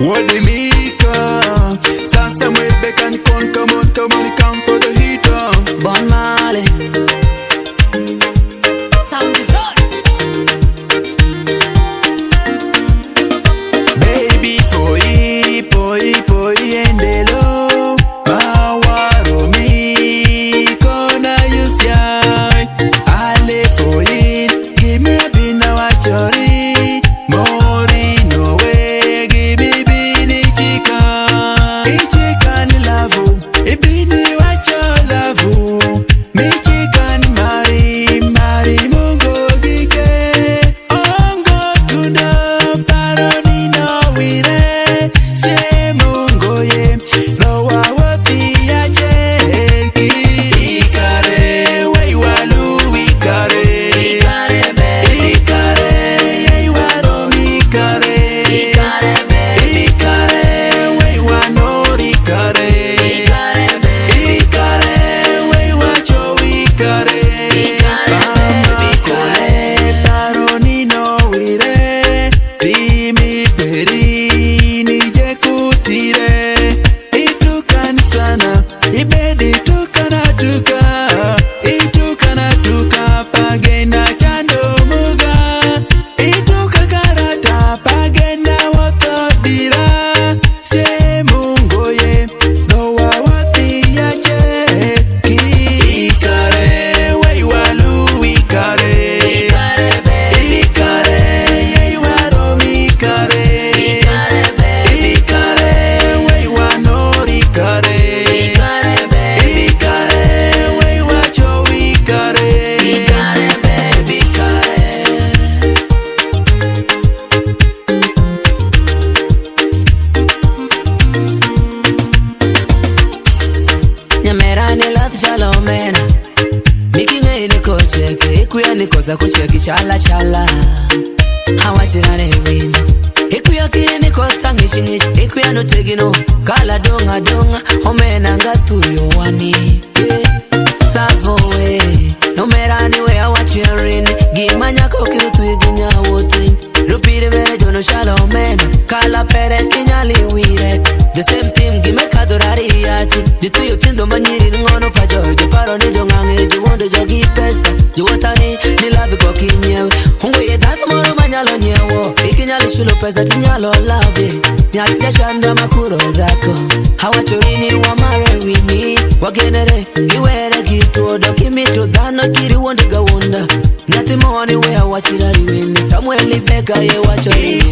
Wadimika. Sasa mwebe can come on, come for the heater. Bon Marley. Sound is on. Baby, poi, endelo. Nikoza kucheki chala hawachirane win ikuya kini nikosa ngishingish ikuya no tegino kala donga omena ngatuyo wani love away no merani we awachirin gimanya kokiru tuiginya wotin rupire mere jono shala omena kala pere kinyali wire the same team gime kadorari yachi dituyo tindo manyiri ngono pajojo paro ni jongange juwondo jogi pesa juwotani ni love kwa kinyewe Hungwe dada moro manyalo nyewo Ikinyali shulo pesa tinyalo love Nyakija shanda makuro dhako Hawachorini wa mare wini Wagenere iwere kitu odo Kimito dhano kiri wondiga wonda Nati mwani wea wachirari wini Samueli beka ye wachorini